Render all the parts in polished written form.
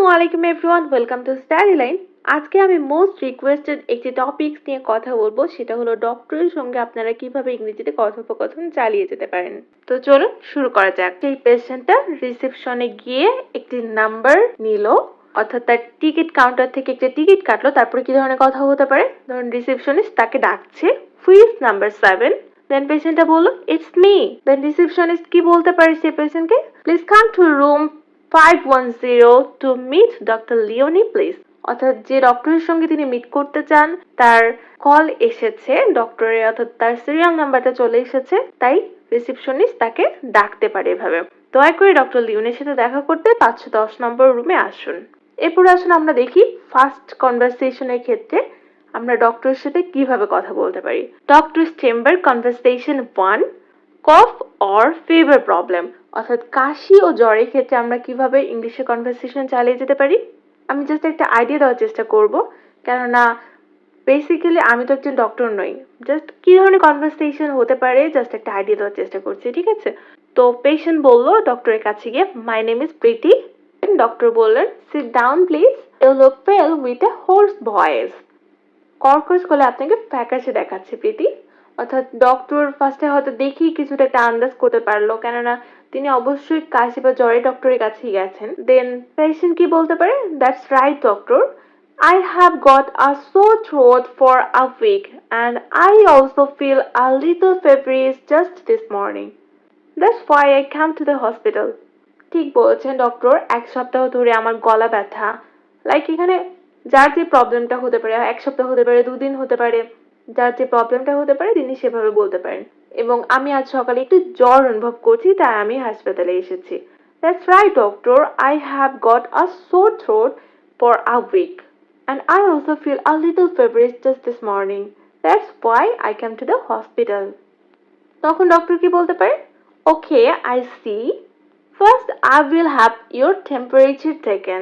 আসসালামু everyone, welcome to স্টাডিলাইন। আজকে আমি মোস্ট রিকোয়েস্টেড একটি টপিকস নিয়ে কথা বলবো, সেটা হলো ডক্টরের সঙ্গে আপনারা কিভাবে ইংরেজিতে কথোপকথন চালিয়ে যেতে পারেন। তো চলুন শুরু করা যাক। এই পেশেন্টটা রিসেপশনে গিয়ে একটি নাম্বার নিল, অর্থাৎ তার টিকিট কাউন্টার থেকে একটা টিকিট কাটলো। তারপরে কি ধরনের কথা হতে পারে? ধরুন রিসেপশনিস্ট তাকে ডাকছে, হুইচ নাম্বার 7। দেন পেশেন্টটা বলল ইটস মি। দেন রিসেপশনিস্ট কি বলতে পারে সেই পেশেন্টকে? Please come to room 510 to meet Dr. Leonie please। অর্থাৎ যে ডক্টরের সঙ্গে তিনি মিট করতে চান তার কল এসেছে ডক্টরের, অর্থাৎ তার সিরিয়াল নাম্বারটা চলে এসেছে, তাই রিসেপশনিস্ট তাকে ডাকতে পারে এভাবে, দয়া করে ডক্টর লিওনের সাথে দেখা করতে 510 নম্বর রুমে আসুন। এরপর আসুন আমরা দেখি ফার্স্ট কনভারসেশনের ক্ষেত্রে আমরা ডক্টরের সাথে কিভাবে কথা বলতে পারি। Doctors chamber conversation 1, cough or fever problem. অর্থাৎ কাশি ও জ্বরের ক্ষেত্রে আমরা কিভাবে ইংলিশে কনভারসেশন চালিয়ে যেতে পারি। আমি জাস্ট একটা আইডিয়া দেওয়ার চেষ্টা করব, কেননা বেসিক্যালি আমি তো একজন ডক্টর নই, জাস্ট কি ধরনের কনভারসেশন হতে পারে জাস্ট একটা আইডিয়া দেওয়ার চেষ্টা করছি, ঠিক আছে? তো পেশেন্ট বলল ডক্টরের কাছে গিয়ে, my name is Priti. Doctor বললেন sit down please, you look pale with a hoarse voice. কর্কশ গলায় আপনাকে ফ্যাকাশে দেখাচ্ছে প্রীতি। অর্থাৎ ডক্টর ফার্স্টে হয়তো দেখি কিছুটা একটা আন্দাজ করতে পারলো, কেননা তিনি অবশ্যই কাশি বা জ্বরে ডক্টরের কাছেই গেছেন। দেন পেশেন্ট কি বলতে পারে? That's right doctor, I have got a sore throat for a week and I also feel a little feverish just this morning. That's why I came to the hospital. ঠিক বলছেন ডক্টর, এক সপ্তাহ ধরে আমার গলা ব্যথা। লাইক এখানে যার যে প্রবলেমটা হতে পারে, এক সপ্তাহ হতে পারে, 2 দিন হতে পারে, যার যে প্রবলেমটা হতে পারে তিনি সেভাবে বলতে পারেন। এবং আমি আজ সকালে একটু জ্বর অনুভব করছি, তাই আমি হাসপাতালে এসেছি। That's right doctor, I have got a sore throat for a week and I also feel a little feverish just this morning. That's why I came to the hospital. তখন ডক্টর কি বলতে পারে? Okay, I see. First, I will have your temperature taken.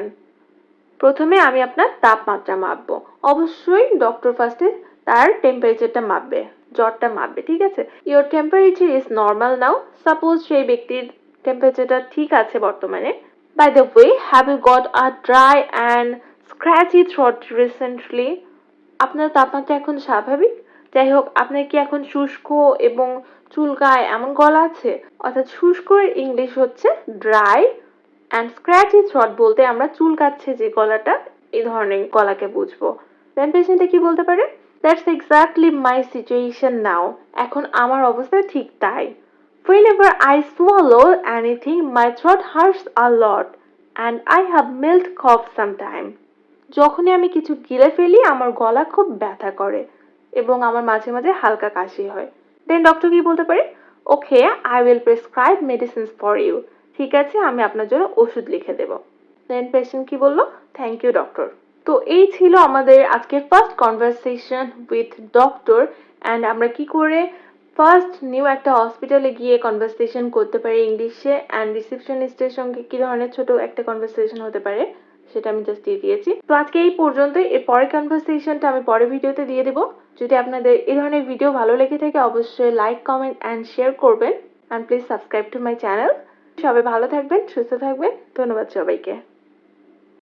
প্রথমে আমি আপনার তাপমাত্রা মাপবো। অবশ্যই doctor ফার্স্টে তার টেম্পারেচারটা মাপবে, জ্বরটা মাপবে, ঠিক আছে? Your temperature is normal now. Suppose সেই ব্যক্তির টেম্পারেচারটা ঠিক আছে বর্তমানে। By the way, have you got a dry and scratchy throat recently? আপনার তাপমাত্রা এখন স্বাভাবিক? যাই হোক, আপনার কি এখন শুষ্ক এবং চুলকায় এমন গলা আছে? অর্থাৎ শুষ্কের ইংলিশ হচ্ছে ড্রাই, অ্যান্ড স্ক্র্যাচি থ্রট বলতে আমরা চুলকাচ্ছে যে গলাটা, এই ধরনের গলাকে বুঝবো। দেন পেশেন্টে কি বলতে পারে? দ্যাটস এক্স্যাক্টলি মাই সিচুয়েশন নাও। এখন আমার অবস্থা ঠিক তাই। Whenever I swallow anything, my throat hurts a lot and I have mild cough sometimes. যখনই আমি কিছু গিলে ফেলি আমার গলা খুব ব্যথা করে এবং আমার মাঝে মাঝে হালকা কাশি হয়। দেন ডক্টর কি বলতে পারে? Okay, I will prescribe medicines for you. ঠিক আছে, আমি আপনার জন্য ওষুধ লিখে দেব। দেন পেশেন্ট কি বলল? Thank you doctor. তো এই ছিল আমাদের আজকের first conversation with doctor, and আমরা কি করে ফার্স্ট নিউ একটা হসপিটালে গিয়ে কনভারসেশন করতে পারি ইংলিশে, অ্যান্ড রিসেপশনিস্টের সঙ্গে কি ধরনের ছোট একটা কনভারসেশন হতে পারে সেটা আমি জাস্ট দিয়ে দিয়েছি। তো আজকে এই পর্যন্তই, এর পরের কনভারসেশনটা আমি পরের ভিডিওতে দিয়ে দেবো। যদি আপনাদের এই ধরনের ভিডিও ভালো লেগে থাকে অবশ্যই লাইক, কমেন্ট অ্যান্ড শেয়ার করবেন, and please subscribe to my channel. সবাই ভালো থাকবেন, সুস্থ থাকবেন, ধন্যবাদ সবাইকে।